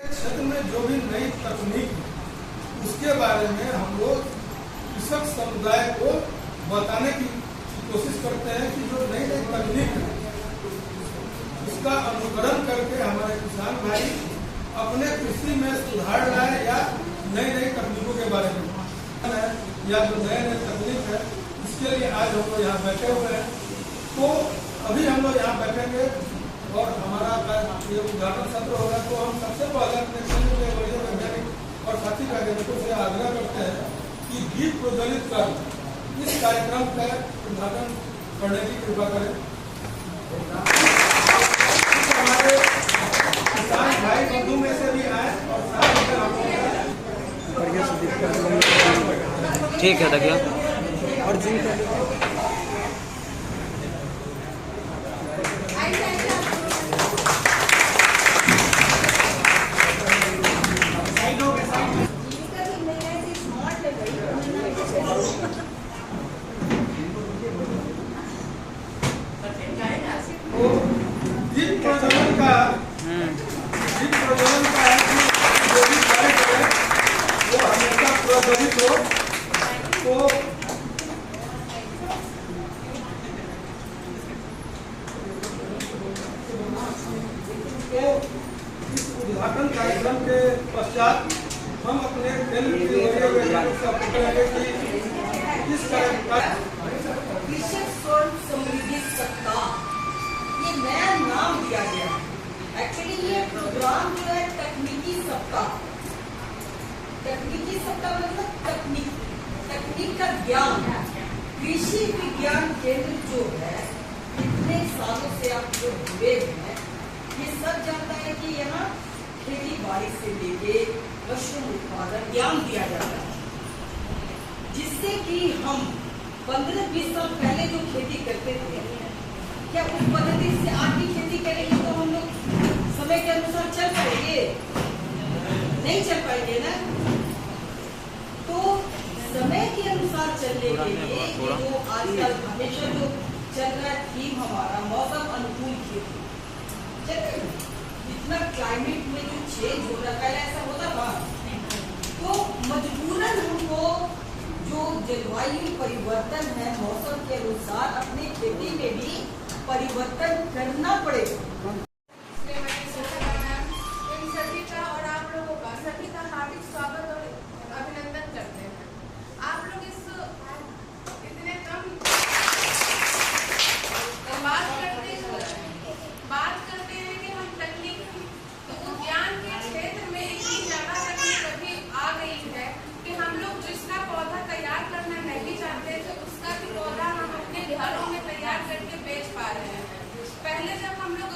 क्षेत्र में जो भी नई तकनीक है उसके बारे में हम लोग कृषक समुदाय को बताने की कोशिश करते हैं कि जो नई नई तकनीक है उसका अनुकरण करके हमारे किसान भाई अपने कृषि में सुधार लाए या नई नई तकनीकों के बारे में या जो नए नए तकनीक है इसके लिए आज हम लोग यहाँ बैठे हुए हैं। तो अभी हम लोग यहाँ बैठेंगे और हमारा ये उद्घाटन सत्र होगा। तो हम सबसे पहले अपने केंद्र के बड़े वैज्ञानिक और साथी वैज्ञानिकों से आग्रह करते हैं कि दीप प्रज्वलित कर इस कार्यक्रम का उद्घाटन करने की कृपा करें। हमारे किसान भाई बंधु में से भी आए और साथ में हम ठीक है देखिए और दीप प्रज्वलन का है कि जो भी कार्य करें वो हमेशा प्रज्वलित हो। तो इस उद्घाटन कार्यक्रम के पश्चात हम अपने केंद्र के वरीय वैज्ञानिक से अपील करेंगे कि इस कार्यक्रम कृषक स्वर्ण समृद्धि सप्ताह ये नया नाम दिया गया। एक्चुअली ये प्रोग्राम जो है तकनीकी सप्ताह मतलब तकनीक का ज्ञान। कृषि विज्ञान केंद्र जो है इतने सालों से आप जो जुड़े हैं ये सब जानता है कि यहाँ खेती बाड़ी से लेके मशरूम उत्पादन ज्ञान दिया जाता है, जिससे कि हम 15-20 साल पहले जो खेती करते थे क्या उस पद्धति से आज की खेती करेंगे तो हम लोग समय के अनुसार चल पाएंगे? नहीं चल पाएंगे ना। तो समय के अनुसार चलने के लिए जो आजकल हमेशा जो चल रहा थीम हमारा मौसम अनुकूल खेती, इतना क्लाइमेट में जो चेंज हो रहा है ऐसा होता था तो मजबूरन हमको जो जलवायु परिवर्तन है मौसम के अनुसार अपनी खेती में भी परिवर्तन करना पड़ेगा। सभी का और आप लोगों का सभी का हार्दिक स्वागत और अभिनंदन करते हैं। आप लोग इस इतने कम बात करते हैं कि हम तकनीक तो विज्ञान के क्षेत्र में इतनी ज्यादा तकनीक अभी आ गई है कि हम लोग जिसका पौधा तैयार करना नहीं चाहते थे उसका भी पौधा हम अपने घरों में तैयार करके बेच पा रहे हैं। पहले जब हम लोग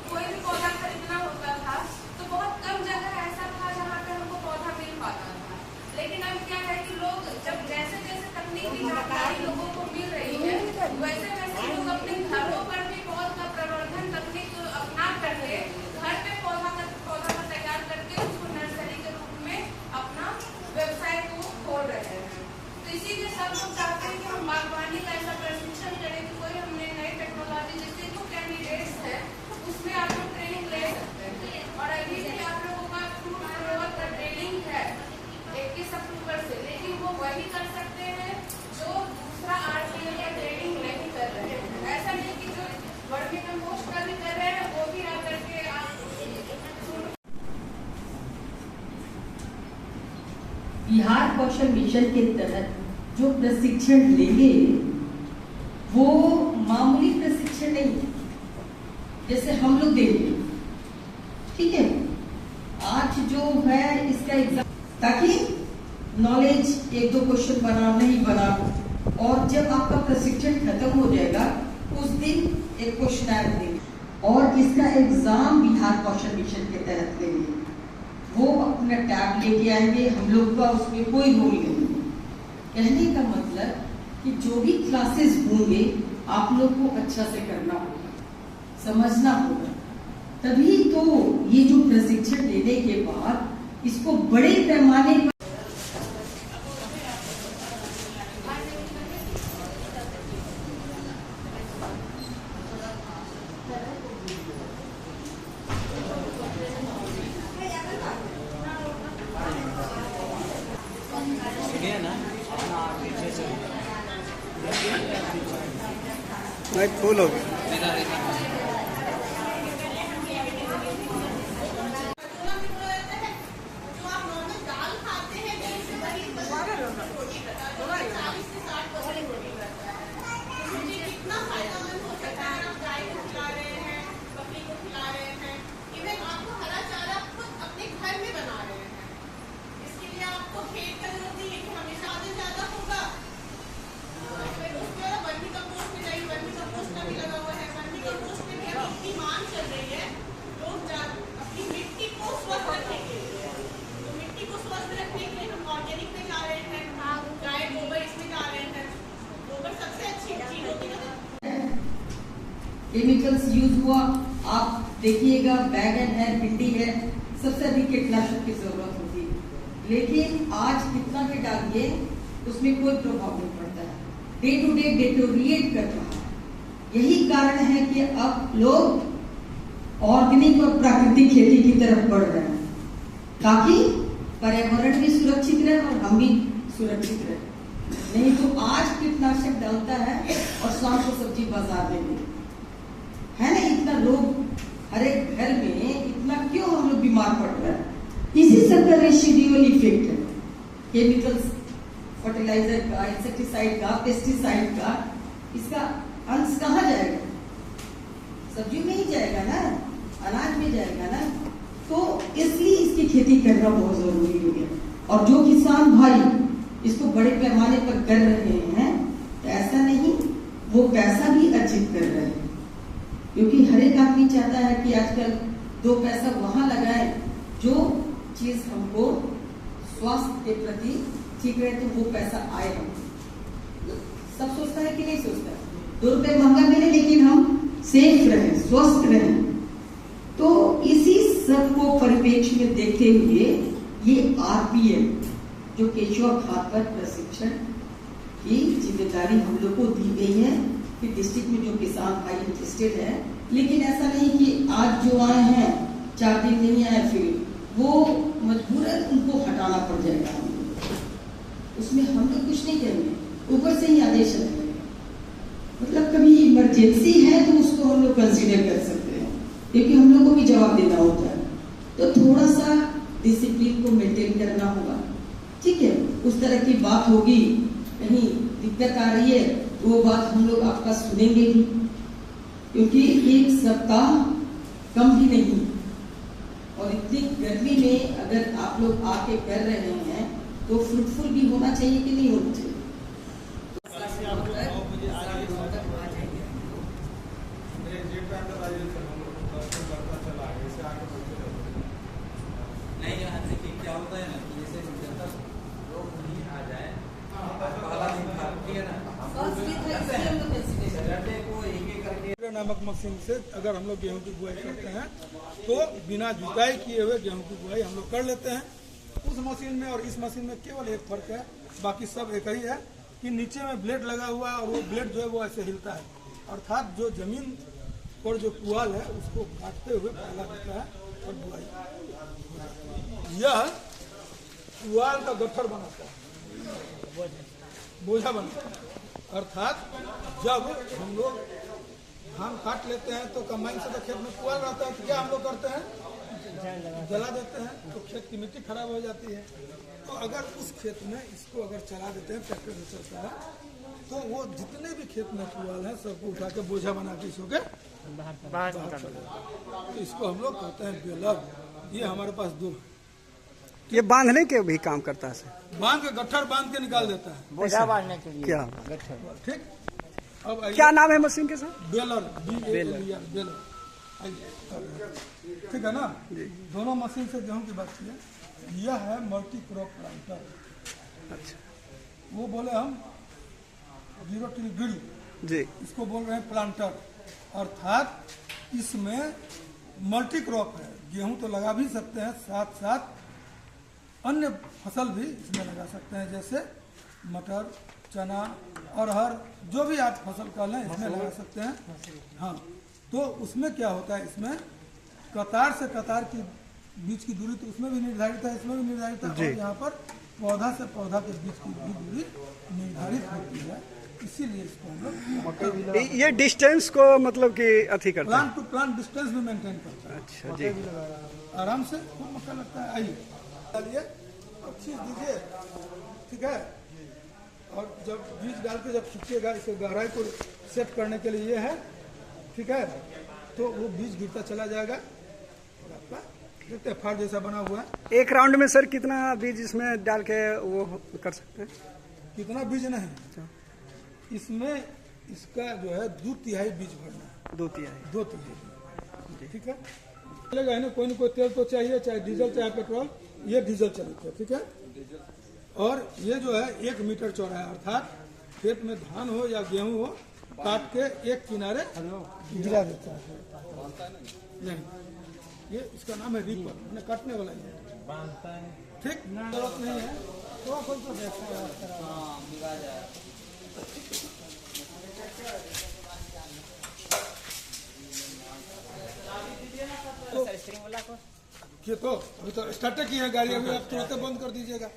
कोई भी पौधा खरीदना होता था तो बहुत कम जगह ऐसा था जहाँ पे हमको पौधा मिल पाता था, लेकिन अब क्या है कि लोग जब जैसे जैसे तकनीकी जानकारी लोगों को मिल रही है वैसे वैसे लोग अपने घरों पर भी पौध का प्रवर्धन तकनीक अपना करके घर पे पौधा का तैयार करके उसको नर्सरी के रूप में अपना व्यवसाय को खोल रहे हैं। तो इसीलिए सब लोग चाहते हैं कि हम बागवानी का ऐसा प्रशिक्षण करें कि कोई हमने नई टेक्नोलॉजी जैसे जो कैंडिडेट्स है उसमें आप लोग ट्रेनिंग ले सकते हैं। और अभी भी आप लोगों का फ्रूट ग्रोवर का ट्रेनिंग है 21 अक्टूबर से, लेकिन वो वही कर सकते हैं जो दूसरा RTL या ट्रेनिंग नहीं कर रहे हैं। ऐसा नहीं कि जो वर्मी कंपोस्ट का भी कर रहे हैं वो भी आ करके बिहार कौशल मिशन के तहत जो प्रशिक्षण लेंगे वो मामूली प्रशिक्षण नहीं है जैसे हम लोग देंगे, ठीक है। आज जो है इसका एग्जाम ताकि नॉलेज 1-2 क्वेश्चन बना नहीं बना और जब आपका प्रशिक्षण खत्म हो जाएगा उस दिन एक क्वेश्चन देंगे और इसका एग्जाम बिहार कौशल मिशन के तहत लेंगे। वो अपना टैब लेके आएंगे, हम लोग का उसमें कोई रोल नहीं है। कहने का मतलब कि जो भी क्लासेस होंगे आप लोग को अच्छा से करना होगा, समझना होगा, तभी तो ये जो प्रशिक्षण लेने के बाद इसको बड़े पैमाने पर नहीं फूल हो गया। केमिकल्स यूज हुआ, आप देखिएगा बैगन है, भिंडी है, सबसे अधिक कीटनाशक की जरूरत होती है। लेकिन आज कितना भी डालिए उसमें कोई प्रभाव नहीं पड़ता है, डे टू डे डेटोरिएट कर रहा है। यही कारण है कि अब लोग ऑर्गेनिक और प्राकृतिक खेती की तरफ बढ़ रहे हैं, ताकि पर्यावरण भी सुरक्षित रहे और हम भी सुरक्षित रहे। नहीं तो आज कीटनाशक डालता है और शाम को सब्जी बाजार में भी है ना, इतना रोग हर एक घर में, इतना क्यों हम लोग बीमार पड़ रहे हैं? इसी सब का रेसिडुअल इफेक्ट है। केमिकल्स, फर्टिलाइजर का, इंसेक्टिसाइड का, पेस्टिसाइड का, इसका अंश कहाँ जाएगा? सब्जी में ही जाएगा ना, अनाज में जाएगा ना। तो इसलिए इसकी खेती करना बहुत जरूरी हो गया। और जो किसान भाई इसको बड़े पैमाने पर कर रहे हैं, तो ऐसा नहीं, वो पैसा भी अर्जित कर रहे हैं, क्योंकि हर एक आदमी चाहता है कि आजकल 2 पैसा वहां लगाए जो चीज हमको स्वास्थ्य के प्रति ठीक रहे, तो वो पैसा आए। हम सब सोचता है कि नहीं सोचता? 2 रुपए महंगा मिले लेकिन हम सेफ रहे, स्वस्थ रहे। तो इसी सब को परिप्रेक्ष्य में देखते हुए ये आरपीएम जो केचुआ खाद पर प्रशिक्षण की जिम्मेदारी हम लोग को दी गई है कि डिस्ट्रिक्ट में जो किसान भाई इंटरेस्टेड है, लेकिन ऐसा नहीं कि आज जो आए हैं 4 दिन नहीं आए फिर वो मजबूरन उनको हटाना पड़ जाएगा। उसमें हम लोग कुछ नहीं करेंगे, ऊपर से ही आदेश है। मतलब कभी इमरजेंसी है तो उसको हम लोग कंसीडर कर सकते हैं, क्योंकि हम लोग को भी जवाब देना होता है। तो थोड़ा सा डिसिप्लिन को मेंटेन करना होगा, ठीक है? उस तरह की बात होगी, कहीं दिक्कत आ रही है, वो बात हम लोग आपका सुनेंगे भी, क्योंकि 1 सप्ताह कम भी नहीं। और इतनी गर्मी में अगर आप लोग आके कर रहे हैं तो फ्रूटफुल भी होना चाहिए कि नहीं होना चाहिए? क्या होता है ना कि जैसे जब तक लोग नहीं आ जाए, पहला दिन था, ठीक है ना, नामक मशीन से अगर हम लोग गेहूं की बुआई करते हैं तो बिना जुताई किए हुए गेहूं की बुआई हम लोग कर लेते हैं। उस मशीन में और इस मशीन में केवल एक फर्क है, बाकी सब एक ही है कि नीचे में ब्लेड लगा हुआ है और वो ब्लेड जो है वो ऐसे हिलता है, अर्थात जो जमीन पर जो पुआल है उसको काटते हुए पहला देता है और बुआई। यह पुआल का गट्ठर बनाता है, बोझा बनता है। अर्थात जब हम लोग धान काट लेते हैं तो कंबाइन से तो खेत में पुआल रहता है, तो क्या हम लोग करते हैं? जला देते हैं, तो खेत की मिट्टी खराब हो जाती है। तो अगर उस खेत में इसको अगर चला देते हैं, ट्रैक्टर से चलता है, तो वो जितने भी खेत में पुआल है सबको उठा के बोझा बना के इसको के बाहर तो इसको हम लोग कहते हैं बेलर। ये हमारे पास 2 है। ये बांधने के भी काम करता है? बांध के गट्ठर बांध के निकाल देता है, बोझा बांधने के लिए। क्या ठीक? अब क्या नाम है मशीन के सर? Baler, baler. ठीक है ना? दोनों मशीन से गेहूं की बात की है। यह है मल्टी क्रॉप प्लांटर। अच्छा, वो बोले हम 0 टिल ड्रिल जी, इसको बोल रहे हैं प्लांटर। अर्थात इसमें मल्टी क्रॉप है, गेहूं तो लगा भी सकते हैं, साथ साथ अन्य फसल भी इसमें लगा सकते हैं, जैसे मटर, चना, अरहर, जो भी आप फसल कर लें इसमें लगा सकते हैं। हाँ, तो उसमें क्या होता है, इसमें कतार से कतार की बीच की दूरी तो उसमें भी निर्धारित है, इसमें भी निर्धारित है, और यहाँ पर पौधा से पौधा के बीच की भी दूरी निर्धारित होती है। इसीलिए इसको हम लोग ये डिस्टेंस को मतलब कि अथी करते हैं। प्लांट टू प्लांट डिस्टेंस भी मेंटेन करते हैं। अच्छा जी, आराम से खूब मक्का लगता है। आइए डालिए और छींच दीजिए, ठीक है। और जब बीज डाल के जब खींचिएगा, इसे गहराई को सेट करने के लिए ये है, ठीक है। तो वो बीज गिरता चला जाएगा और आपका देखते हैं फाड़ जैसा बना हुआ है। एक राउंड में सर कितना बीज इसमें डाल के वो कर सकते हैं? कितना बीज नहीं, इसमें इसका जो है 2/3 बीज भरना है। 2/3 ठीक है। चलेगा है ना, कोई तेल तो चाहिए, चाहे डीजल चाहे पेट्रोल। ये डीजल चलेगा, ठीक है। और ये जो है 1 मीटर चौड़ा है, अर्थात खेत में धान हो या गेहूं हो, काट के एक किनारे गिरा देता है। नहीं, ये इसका नाम है रीपर, मैंने काटने वाला ही है, ठीक। जरूरत नहीं है, थोड़ा तो ये तो अभी तो स्टार्ट की है गाड़ी, अभी आप तुरंत बंद कर दीजिएगा।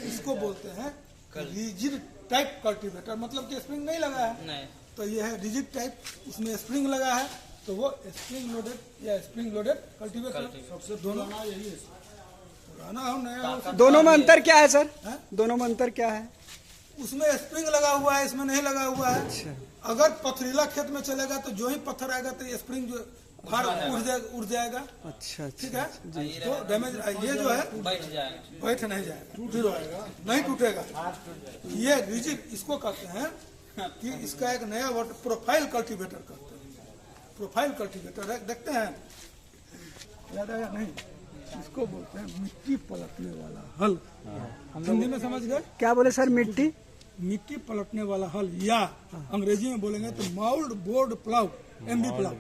इसको बोलते हैं रिजिड टाइप कल्टीवेटर, मतलब कि स्प्रिंग नहीं लगा है नहीं। तो ये है रिजिड टाइप, उसमें स्प्रिंग लगा है, तो वो स्प्रिंग लोडेड या स्प्रिंग लोडेड कल्टीवेटर। सबसे दोनों यही है, पुराना हो नया हो। दोनों में अंतर क्या है सर? दोनों में अंतर क्या है? उसमें स्प्रिंग लगा हुआ है, इसमें नहीं लगा हुआ है। अच्छा। अगर पथरीला खेत में चलेगा तो जो ही पत्थर आएगा तो ये स्प्रिंग जो भार उड़ जाएगा। अच्छा, ठीक है। तो डैमेज ये जो है बैठ नहीं जाएगा, नहीं टूटेगा। ये रिजिड इसको कहते हैं कि इसका एक नया वर्ड प्रोफाइल कल्टीवेटर कहते हैं। प्रोफाइल कल्टीवेटर है, देखते हैं, याद आया नहीं? इसको बोलते हैं मिट्टी पलटने वाला हल। हिंदी में समझ गए? क्या बोले सर? मिट्टी पलटने वाला हल, या अंग्रेजी में बोलेंगे तो mould board plough, MB plough.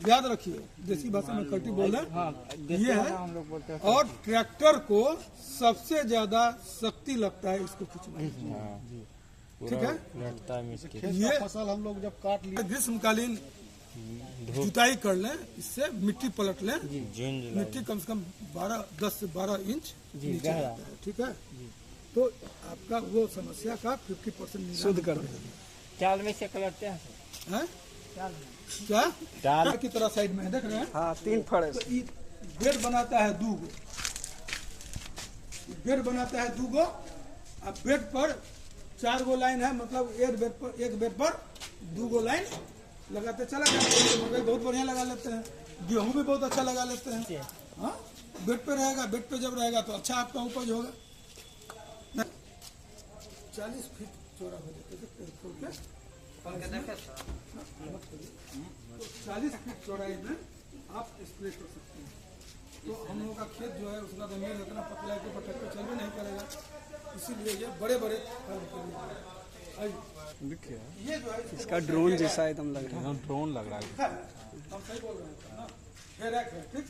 याद रखिए, देसी भाषा में कल्टी बोल रहे ये है। और ट्रैक्टर को सबसे ज्यादा शक्ति लगता है इसको खींचने, ठीक है। ये फसल हम लोग जब काट लिए, ग्रीष्मकालीन जुताई कर लें, इससे मिट्टी पलट लें, मिट्टी कम से कम 10 से 12 इंच नीचे रहता है, ठीक है। तो आपका वो समस्या का 50% शुद्ध कर देगा। चाल में से कलटते हैं क्या डाल की तरह साइड में देख रहे हैं? हाँ, 3 फड़। तो बेड बनाता है 2 गो, बेड बनाता है 2 गो। अब बेड पर 4 गो लाइन है, मतलब एक बेड पर 2 गो लाइन लगाते चला जाता है। मकई बहुत बढ़िया लगा लेते हैं, गेहूं भी बहुत अच्छा लगा लेते हैं। हाँ, बेड पे रहेगा, बेड पे जब रहेगा तो अच्छा आपका उपज होगा। 40 फीट चौड़ा हो जाता है, 40 फीट चौड़ाई में आप स्प्रे कर सकते हैं। तो हम लोगों का खेत जो है उसका जमीन इतना पतला है कि ट्रैक्टर चल भी नहीं करेगा, इसीलिए ये बड़े बड़े काम के लिए। ये जो है इसका ड्रोन जैसा एकदम लग रहा है। ड्रोन लग रहा है, हम सही बोल रहे हैं ना, है, ठीक।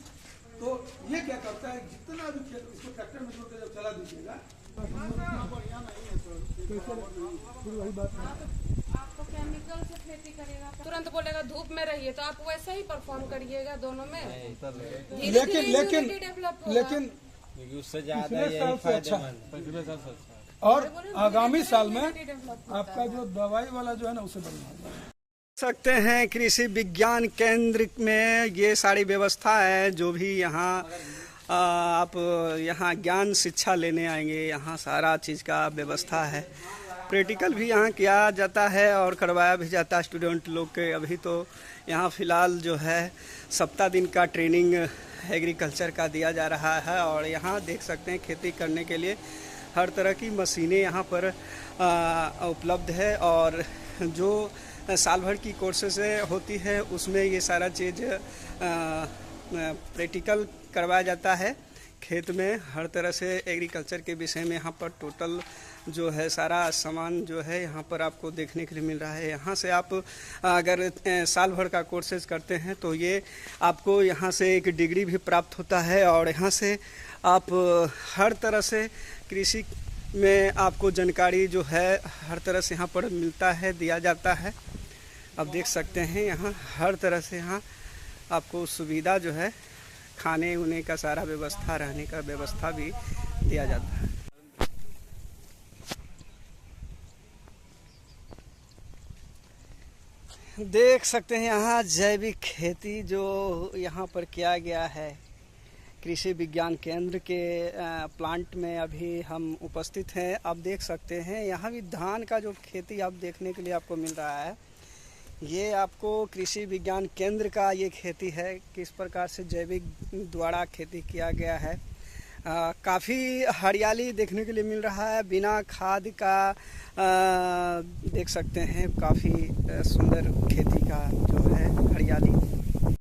तो ये क्या करता है, जितना भी खेत इसको ट्रैक्टर में जोड़ के जब चला दीजिएगा, बढ़िया नहीं है फिर वही बात नहीं। आपको केमिकल से खेती करेगा, तुरंत बोलेगा धूप में रहिए, तो आप वैसे ही परफॉर्म करिएगा दोनों में। लेकिन उससे ज्यादा यही फायदेमंद। और आगामी साल में आपका जो दवाई वाला जो है ना, उसे बढ़िया सकते हैं। कृषि विज्ञान केंद्र में ये सारी व्यवस्था है, जो भी यहाँ आप यहाँ ज्ञान शिक्षा लेने आएंगे, यहाँ सारा चीज़ का व्यवस्था है। प्रैक्टिकल भी यहाँ किया जाता है और करवाया भी जाता है स्टूडेंट लोग के। अभी तो यहाँ फ़िलहाल जो है सप्ताह दिन का ट्रेनिंग एग्रीकल्चर का दिया जा रहा है। और यहाँ देख सकते हैं खेती करने के लिए हर तरह की मशीनें यहाँ पर उपलब्ध है। और जो साल भर की कोर्सेज होती है उसमें ये सारा चीज़ प्रैक्टिकल करवाया जाता है। खेत में हर तरह से एग्रीकल्चर के विषय में यहाँ पर टोटल जो है सारा सामान जो है यहाँ पर आपको देखने के लिए मिल रहा है। यहाँ से आप अगर साल भर का कोर्सेज करते हैं तो ये आपको यहाँ से एक डिग्री भी प्राप्त होता है। और यहाँ से आप हर तरह से कृषि में आपको जानकारी जो है हर तरह से यहाँ पर मिलता है, दिया जाता है। आप देख सकते हैं यहाँ हर तरह से यहाँ आपको सुविधा जो है खाने उने का सारा व्यवस्था, रहने का व्यवस्था भी दिया जाता है। देख सकते हैं यहाँ जैविक खेती जो यहाँ पर किया गया है। कृषि विज्ञान केंद्र के प्लांट में अभी हम उपस्थित हैं। आप देख सकते हैं यहाँ भी धान का जो खेती आप देखने के लिए आपको मिल रहा है। ये आपको कृषि विज्ञान केंद्र का ये खेती है, किस प्रकार से जैविक द्वारा खेती किया गया है। काफ़ी हरियाली देखने के लिए मिल रहा है, बिना खाद का देख सकते हैं। काफ़ी सुंदर खेती का जो है हरियाली